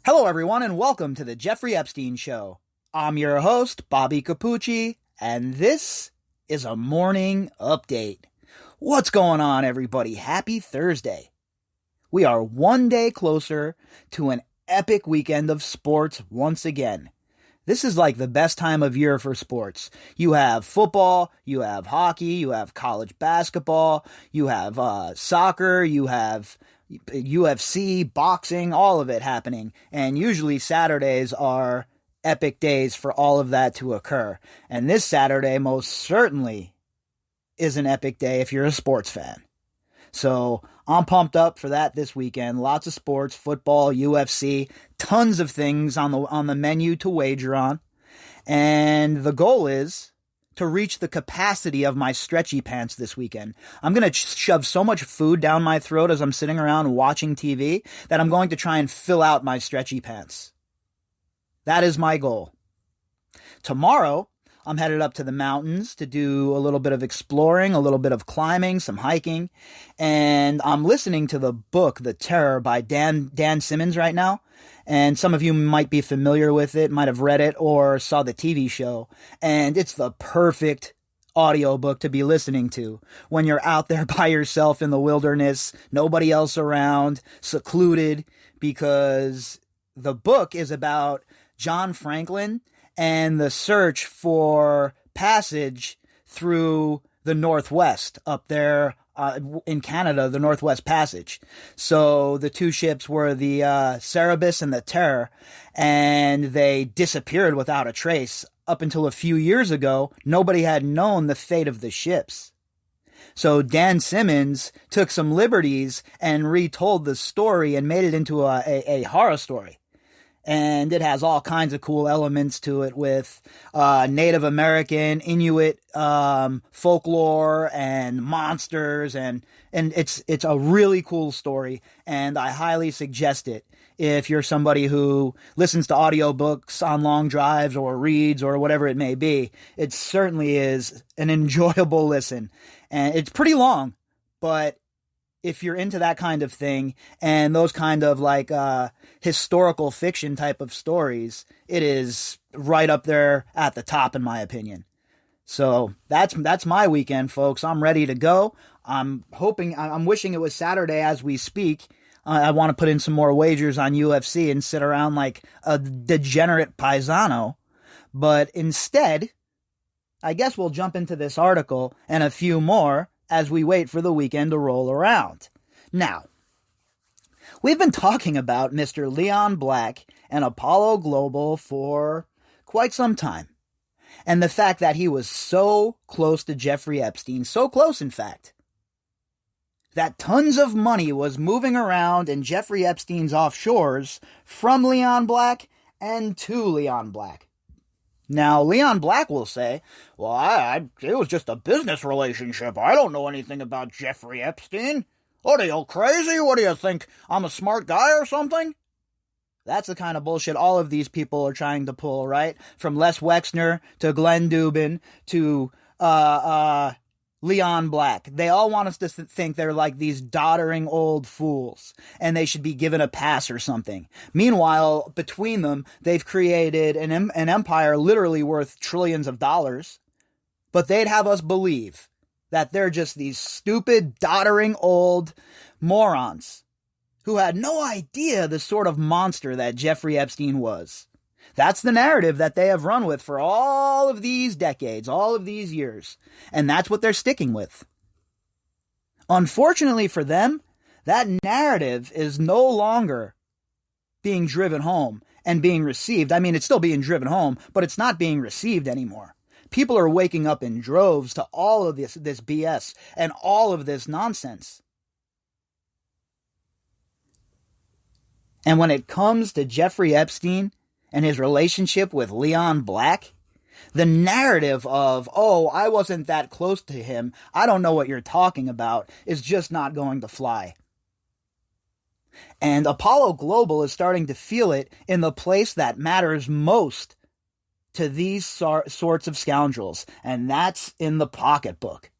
Hello, everyone, and welcome to the Jeffrey Epstein Show. I'm your host, Bobbycapucci, and this is a morning update. What's going on, everybody? Happy Thursday. We are one day closer to an epic weekend of sports once again. This is like the best time of year for sports. You have football, you have hockey, you have college basketball, you have soccer, you have UFC, boxing, all of it happening. And usually Saturdays are epic days for all of that to occur. And this Saturday most certainly is an epic day if you're a sports fan. So I'm pumped up for that this weekend. Lots of sports, football, UFC, tons of things on the menu to wager on. And the goal is to reach the capacity of my stretchy pants this weekend. I'm going to shove so much food down my throat as I'm sitting around watching TV that I'm going to try and fill out my stretchy pants. That is my goal. Tomorrow, I'm headed up to the mountains to do a little bit of exploring, a little bit of climbing, some hiking, and I'm listening to the book, The Terror, by Dan Simmons right now. And some of you might be familiar with it, might have read it or saw the TV show. And it's the perfect audiobook to be listening to when you're out there by yourself in the wilderness, nobody else around, secluded, because the book is about John Franklin and the search for passage through the Northwest up there in Canada, the Northwest Passage. So the two ships were the Cerberus and the Terror, and they disappeared without a trace. Up until a few years ago, nobody had known the fate of the ships. So Dan Simmons took some liberties and retold the story and made it into a horror story. And it has all kinds of cool elements to it with Native American, Inuit folklore and monsters, and it's a really cool story, and I highly suggest it if you're somebody who listens to audiobooks on long drives or reads or whatever it may be. It certainly is an enjoyable listen, and it's pretty long, but if you're into that kind of thing and those kind of like historical fiction type of stories, it is right up there at the top in my opinion. So that's my weekend, folks. I'm ready to go. I'm wishing it was Saturday as we speak. I want to put in some more wagers on UFC and sit around like a degenerate paisano. But instead, I guess we'll jump into this article and a few more as we wait for the weekend to roll around. Now, we've been talking about Mr. Leon Black and Apollo Global for quite some time. And the fact that he was so close to Jeffrey Epstein, so close in fact, that tons of money was moving around in Jeffrey Epstein's offshores from Leon Black and to Leon Black. Now, Leon Black will say, well, it was just a business relationship. I don't know anything about Jeffrey Epstein. What are you, crazy? What do you think? I'm a smart guy or something? That's the kind of bullshit all of these people are trying to pull, right? From Les Wexner to Glenn Dubin to Leon Black. They all want us to think they're like these doddering old fools and they should be given a pass or something. Meanwhile, between them, they've created an empire literally worth trillions of dollars, but they'd have us believe that they're just these stupid, doddering old morons who had no idea the sort of monster that Jeffrey Epstein was. That's the narrative that they have run with for all of these decades, all of these years. And that's what they're sticking with. Unfortunately for them, that narrative is no longer being driven home and being received. I mean, it's still being driven home, but it's not being received anymore. People are waking up in droves to all of this BS and all of this nonsense. And when it comes to Jeffrey Epstein and his relationship with Leon Black, the narrative of, oh, I wasn't that close to him, I don't know what you're talking about, is just not going to fly. And Apollo Global is starting to feel it in the place that matters most to these sorts of scoundrels, and that's in the pocketbook.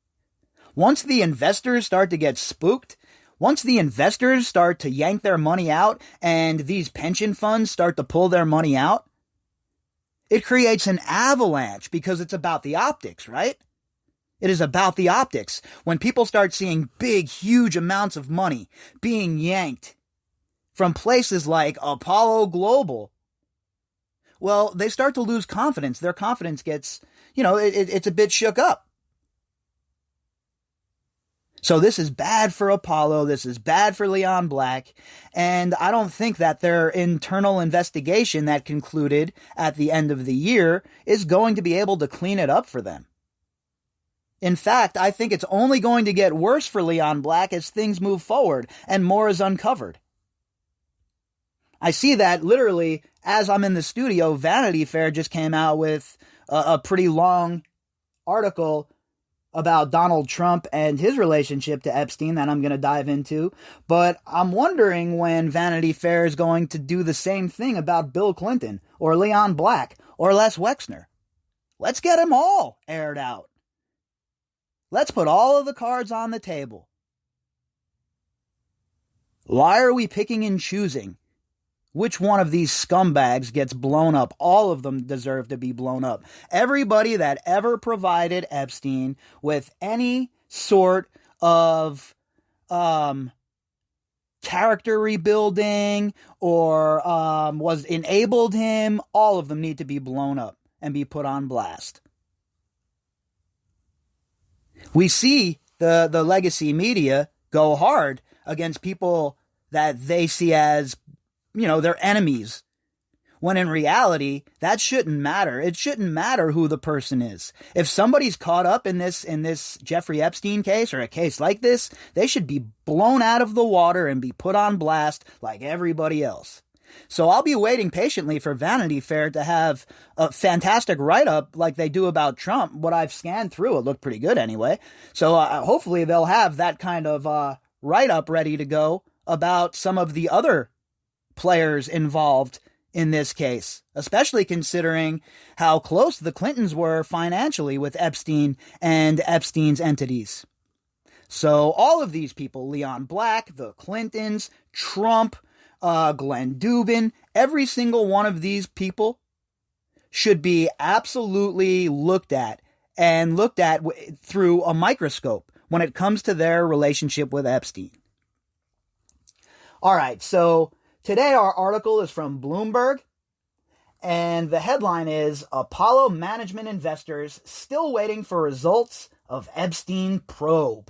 Once the investors start to get spooked, Once the investors start to yank their money out and these pension funds start to pull their money out, it creates an avalanche because it's about the optics, right? It is about the optics. When people start seeing big, huge amounts of money being yanked from places like Apollo Global, well, they start to lose confidence. Their confidence gets, it's a bit shook up. So this is bad for Apollo. This is bad for Leon Black. And I don't think that their internal investigation that concluded at the end of the year is going to be able to clean it up for them. In fact, I think it's only going to get worse for Leon Black as things move forward and more is uncovered. I see that literally as I'm in the studio. Vanity Fair just came out with a pretty long article about Donald Trump and his relationship to Epstein that I'm going to dive into. But I'm wondering when Vanity Fair is going to do the same thing about Bill Clinton or Leon Black or Les Wexner. Let's get them all aired out. Let's put all of the cards on the table. Why are we picking and choosing which one of these scumbags gets blown up? All of them deserve to be blown up. Everybody that ever provided Epstein with any sort of character rebuilding or was enabled him, all of them need to be blown up and be put on blast. We see the legacy media go hard against people that they see as their enemies. When in reality, that shouldn't matter. It shouldn't matter who the person is. If somebody's caught up in this Jeffrey Epstein case or a case like this, they should be blown out of the water and be put on blast like everybody else. So I'll be waiting patiently for Vanity Fair to have a fantastic write-up like they do about Trump. What I've scanned through, it looked pretty good anyway. So hopefully they'll have that kind of write-up ready to go about some of the other players involved in this case, especially considering how close the Clintons were financially with Epstein and Epstein's entities. So all of these people, Leon Black, the Clintons, Trump, Glenn Dubin, every single one of these people should be absolutely looked at through a microscope when it comes to their relationship with Epstein. All right, so today our article is from Bloomberg, and the headline is Apollo Management Investors Still Waiting for Results of Epstein Probe.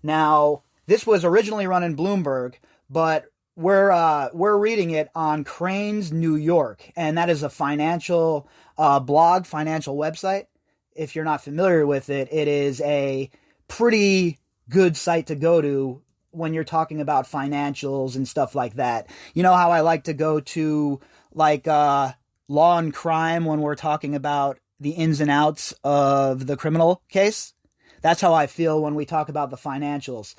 Now, this was originally run in Bloomberg, but we're reading it on Crain's New York, and that is a financial blog, financial website. If you're not familiar with it, it is a pretty good site to go to when you're talking about financials and stuff like that. You know how I like to go to Law and Crime when we're talking about the ins and outs of the criminal case? That's how I feel when we talk about the financials.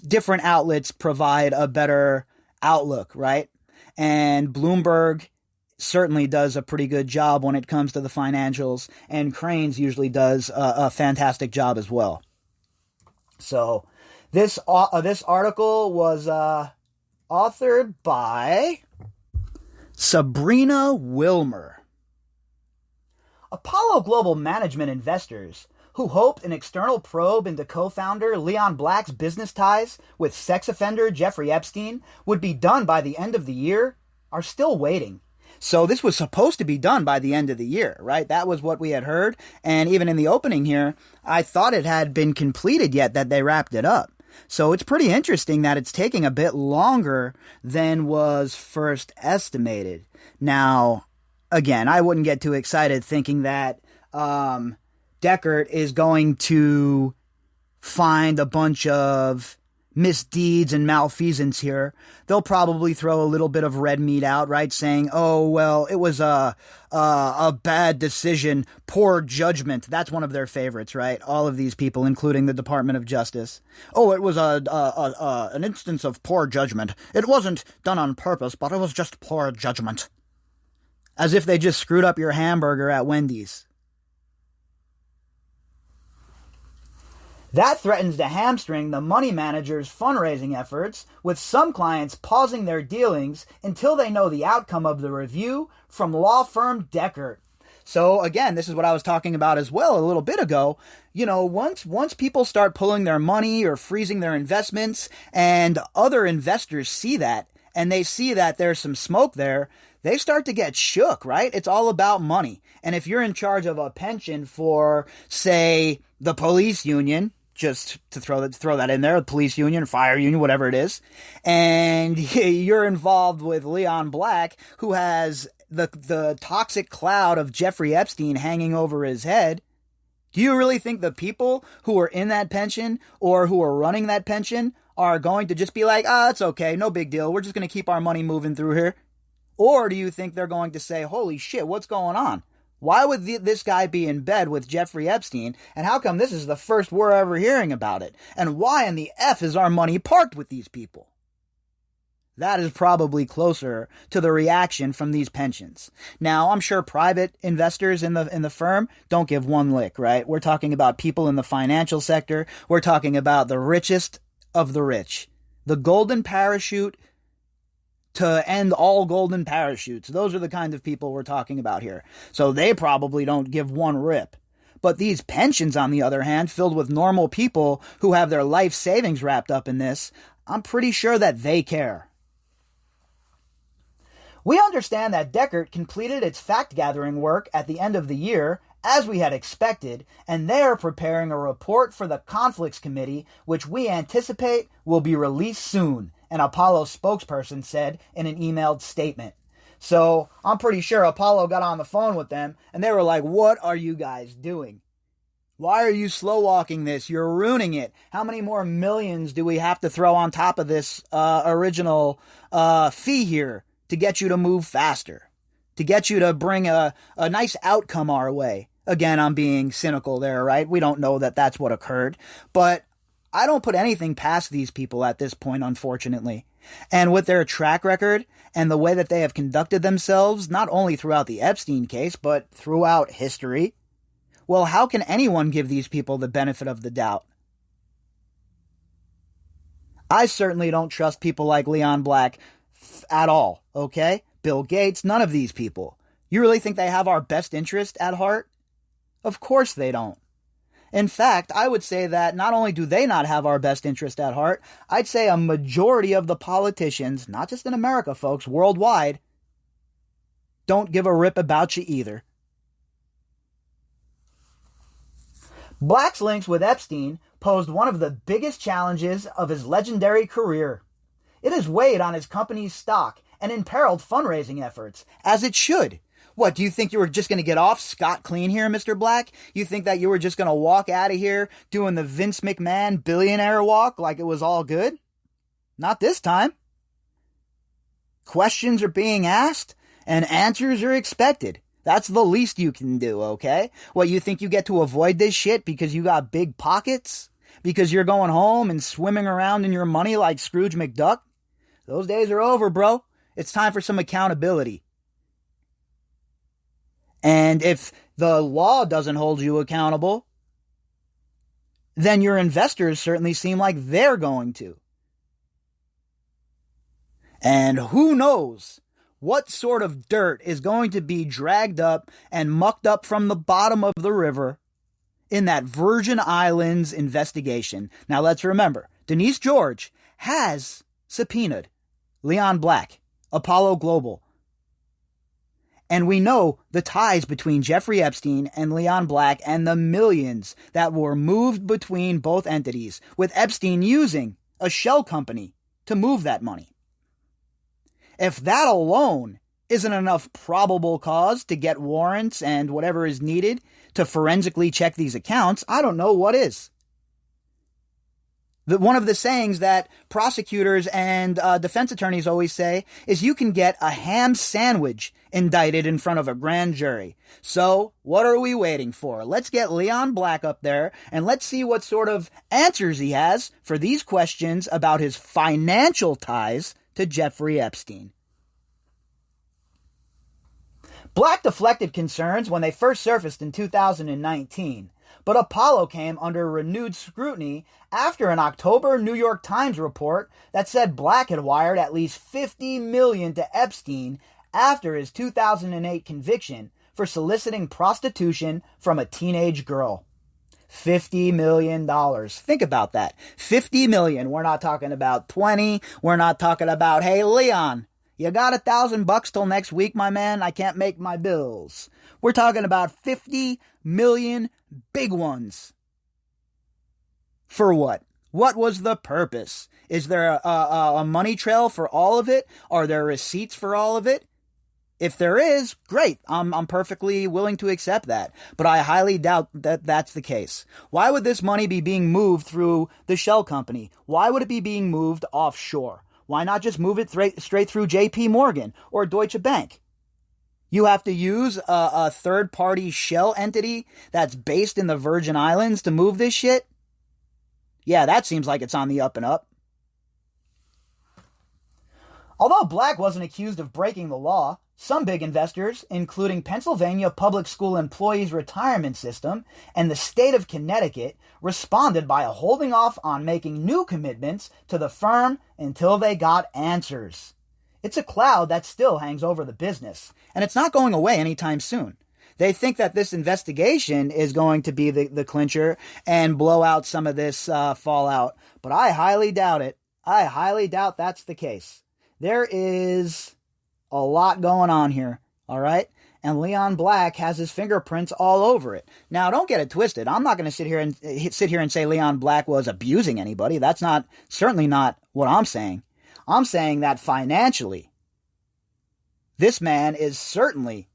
Different outlets provide a better outlook, right? And Bloomberg certainly does a pretty good job when it comes to the financials, and Crain's usually does a fantastic job as well. So this article was authored by Sabrina Wilmer. Apollo Global Management investors who hoped an external probe into co-founder Leon Black's business ties with sex offender Jeffrey Epstein would be done by the end of the year are still waiting. So this was supposed to be done by the end of the year, right? That was what we had heard. And even in the opening here, I thought it had been completed yet, that they wrapped it up. So it's pretty interesting that it's taking a bit longer than was first estimated. Now, again, I wouldn't get too excited thinking that Deckard is going to find a bunch of misdeeds and malfeasance here. They'll probably throw a little bit of red meat out, right? Saying, oh, well, it was a bad decision, poor judgment. That's one of their favorites, right? All of these people, including the Department of Justice. Oh, it was an instance of poor judgment. It wasn't done on purpose, but it was just poor judgment. As if they just screwed up your hamburger at Wendy's. That threatens to hamstring the money manager's fundraising efforts, with some clients pausing their dealings until they know the outcome of the review from law firm Deckert. So again, this is what I was talking about as well a little bit ago. You know, once people start pulling their money or freezing their investments, and other investors see that, and they see that there's some smoke there, they start to get shook, right? It's all about money. And if you're in charge of a pension for, say, the police union, just to throw that in there, the police union, fire union, whatever it is, and you're involved with Leon Black, who has the toxic cloud of Jeffrey Epstein hanging over his head, do you really think the people who are in that pension or who are running that pension are going to just be like, it's okay, no big deal, we're just going to keep our money moving through here? Or do you think they're going to say, holy shit, what's going on? Why would this guy be in bed with Jeffrey Epstein? And how come this is the first we're ever hearing about it? And why in the F is our money parked with these people? That is probably closer to the reaction from these pensions. Now, I'm sure private investors in the firm don't give one lick, right? We're talking about people in the financial sector. We're talking about the richest of the rich. The golden parachute to end all golden parachutes. Those are the kind of people we're talking about here. So they probably don't give one rip. But these pensions, on the other hand, filled with normal people who have their life savings wrapped up in this, I'm pretty sure that they care. We understand that Deckert completed its fact-gathering work at the end of the year, as we had expected, and they are preparing a report for the Conflicts Committee, which we anticipate will be released soon, an Apollo spokesperson said in an emailed statement. So I'm pretty sure Apollo got on the phone with them, and they were like, what are you guys doing? Why are you slow-walking this? You're ruining it. How many more millions do we have to throw on top of this original fee here to get you to move faster, to get you to bring a nice outcome our way? Again, I'm being cynical there, right? We don't know that that's what occurred, but I don't put anything past these people at this point, unfortunately. And with their track record and the way that they have conducted themselves, not only throughout the Epstein case, but throughout history, well, how can anyone give these people the benefit of the doubt? I certainly don't trust people like Leon Black at all, okay? Bill Gates, none of these people. You really think they have our best interest at heart? Of course they don't. In fact, I would say that not only do they not have our best interest at heart, I'd say a majority of the politicians, not just in America, folks, worldwide, don't give a rip about you either. Black's links with Epstein posed one of the biggest challenges of his legendary career. It has weighed on his company's stock and imperiled fundraising efforts, as it should. What, do you think you were just going to get off scot-clean here, Mr. Black? You think that you were just going to walk out of here doing the Vince McMahon billionaire walk like it was all good? Not this time. Questions are being asked and answers are expected. That's the least you can do, okay? What, you think you get to avoid this shit because you got big pockets? Because you're going home and swimming around in your money like Scrooge McDuck? Those days are over, bro. It's time for some accountability. And if the law doesn't hold you accountable, then your investors certainly seem like they're going to. And who knows what sort of dirt is going to be dragged up and mucked up from the bottom of the river in that Virgin Islands investigation. Now let's remember, Denise George has subpoenaed Leon Black, Apollo Global. And we know the ties between Jeffrey Epstein and Leon Black and the millions that were moved between both entities, with Epstein using a shell company to move that money. If that alone isn't enough probable cause to get warrants and whatever is needed to forensically check these accounts, I don't know what is. One of the sayings that prosecutors and defense attorneys always say is you can get a ham sandwich indicted in front of a grand jury. So, what are we waiting for? Let's get Leon Black up there and let's see what sort of answers he has for these questions about his financial ties to Jeffrey Epstein. Black deflected concerns when they first surfaced in 2019. But Apollo came under renewed scrutiny after an October New York Times report that said Black had wired at least $50 million to Epstein after his 2008 conviction for soliciting prostitution from a teenage girl. $50 million. Think about that. $50 million. We're not talking about 20. We're not talking about, hey, Leon, you got $1,000 till next week, my man? I can't make my bills. We're talking about 50 million big ones. For what? What was the purpose? Is there a money trail for all of it? Are there receipts for all of it? If there is, great. I'm perfectly willing to accept that. But I highly doubt that that's the case. Why would this money be being moved through the shell company? Why would it be being moved offshore? Why not just move it straight through JP Morgan or Deutsche Bank? You have to use a third-party shell entity that's based in the Virgin Islands to move this shit? Yeah, that seems like it's on the up and up. Although Black wasn't accused of breaking the law, some big investors, including Pennsylvania Public School Employees Retirement System and the state of Connecticut, responded by holding off on making new commitments to the firm until they got answers. It's a cloud that still hangs over the business, and it's not going away anytime soon. They think that this investigation is going to be the clincher and blow out some of this fallout, but I highly doubt it. I highly doubt that's the case. There is a lot going on here, all right? And Leon Black has his fingerprints all over it. Now, don't get it twisted. I'm not going to sit here and say Leon Black was abusing anybody. That's certainly not what I'm saying. I'm saying that financially, this man is certainly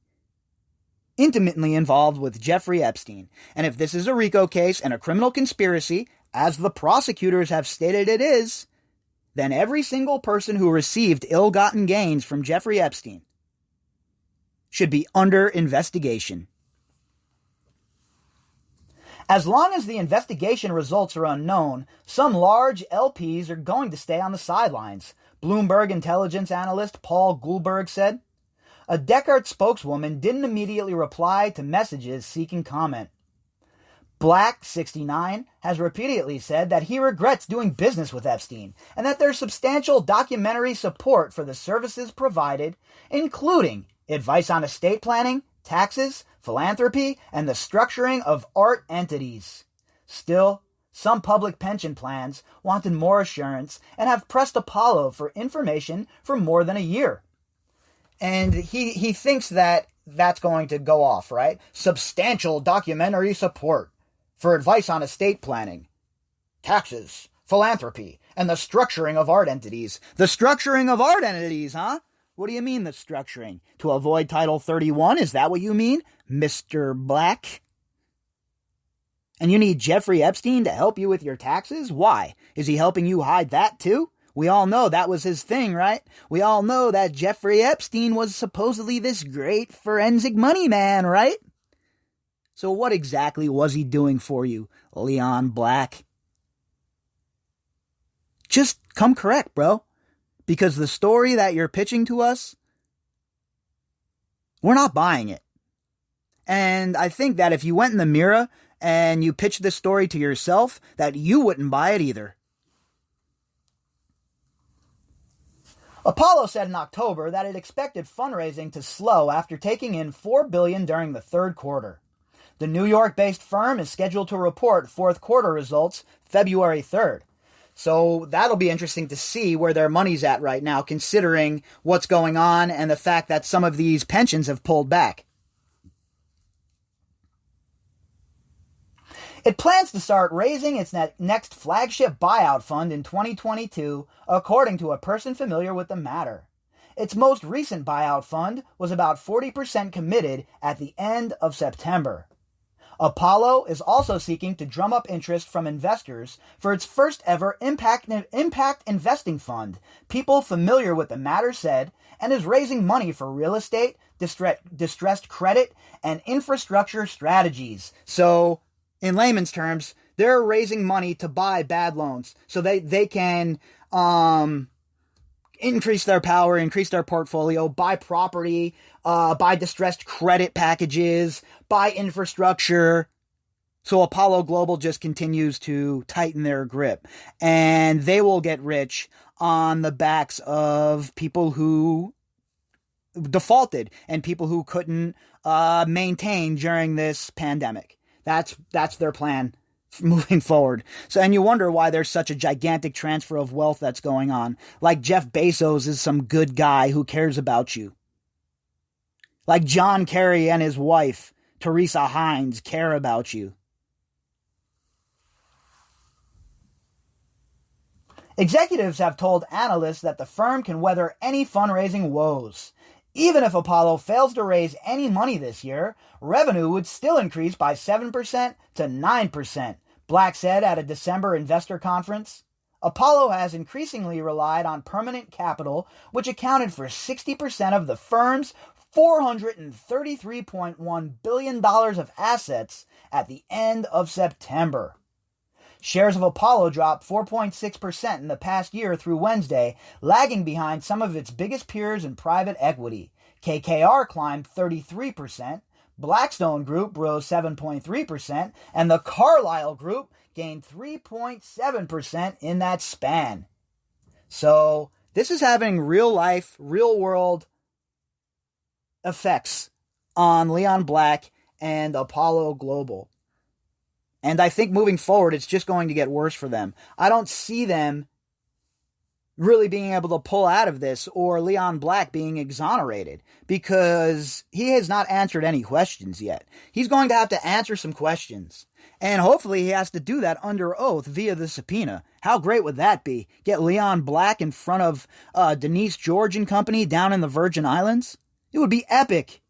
intimately involved with Jeffrey Epstein. And if this is a RICO case and a criminal conspiracy, as the prosecutors have stated it is, then every single person who received ill-gotten gains from Jeffrey Epstein should be under investigation. As long as the investigation results are unknown, some large LPs are going to stay on the sidelines, Bloomberg intelligence analyst Paul Goldberg said. A Descartes spokeswoman didn't immediately reply to messages seeking comment. Black, 69, has repeatedly said that he regrets doing business with Epstein and that there's substantial documentary support for the services provided, including advice on estate planning, taxes, philanthropy, and the structuring of art entities. Still, some public pension plans wanted more assurance and have pressed Apollo for information for more than a year. And he thinks that that's going to go off, right? Substantial documentary support for advice on estate planning, taxes, philanthropy, and the structuring of art entities. The structuring of art entities, huh? What do you mean the structuring? To avoid Title 31? Is that what you mean, Mr. Black? And you need Jeffrey Epstein to help you with your taxes? Why? Is he helping you hide that too? We all know that was his thing, right? We all know that Jeffrey Epstein was supposedly this great forensic money man, right? So what exactly was he doing for you, Leon Black? Just come correct, bro. Because the story that you're pitching to us, we're not buying it. And I think that if you went in the mirror and you pitched this story to yourself, that you wouldn't buy it either. Apollo said in October that it expected fundraising to slow after taking in $4 billion during the third quarter. The New York-based firm is scheduled to report fourth quarter results February 3rd. So that'll be interesting to see where their money's at right now, considering what's going on and the fact that some of these pensions have pulled back. It plans to start raising its next flagship buyout fund in 2022, according to a person familiar with the matter. Its most recent buyout fund was about 40% committed at the end of September. Apollo is also seeking to drum up interest from investors for its first ever impact investing fund, people familiar with the matter said, and is raising money for real estate, distressed credit, and infrastructure strategies. So, in layman's terms, they're raising money to buy bad loans so they can increase their power, increase their portfolio, buy property, buy distressed credit packages, buy infrastructure. So Apollo Global just continues to tighten their grip, and they will get rich on the backs of people who defaulted and people who couldn't maintain during this pandemic. That's their plan moving forward. So, and you wonder why there's such a gigantic transfer of wealth that's going on. Like Jeff Bezos is some good guy who cares about you. Like John Kerry and his wife, Teresa Hines, care about you. Executives have told analysts that the firm can weather any fundraising woes. Even if Apollo fails to raise any money this year, revenue would still increase by 7% to 9%, Black said at a December investor conference. Apollo has increasingly relied on permanent capital, which accounted for 60% of the firm's $433.1 billion of assets at the end of September. Shares of Apollo dropped 4.6% in the past year through Wednesday, lagging behind some of its biggest peers in private equity. KKR climbed 33%, Blackstone Group rose 7.3%, and the Carlyle Group gained 3.7% in that span. So, this is having real-life, real-world effects on Leon Black and Apollo Global. And I think moving forward, it's just going to get worse for them. I don't see them really being able to pull out of this or Leon Black being exonerated because he has not answered any questions yet. He's going to have to answer some questions. And hopefully he has to do that under oath via the subpoena. How great would that be? Get Leon Black in front of Denise George and company down in the Virgin Islands? It would be epic.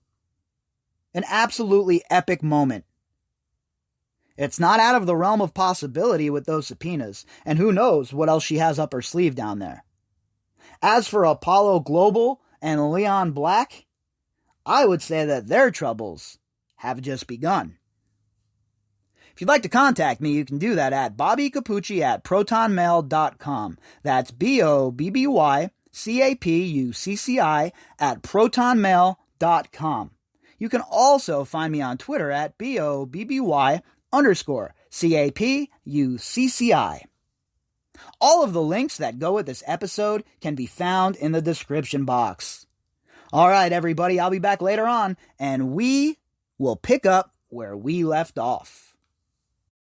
An absolutely epic moment. It's not out of the realm of possibility with those subpoenas, and who knows what else she has up her sleeve down there. As for Apollo Global and Leon Black, I would say that their troubles have just begun. If you'd like to contact me, you can do that at bobbycapucci@protonmail.com. That's BOBBYCAPUCCI at protonmail.com. You can also find me on Twitter at BOBBY_CAPUCCI. All of the links that go with this episode can be found in the description box. All right, everybody, I'll be back later on, and we will pick up where we left off.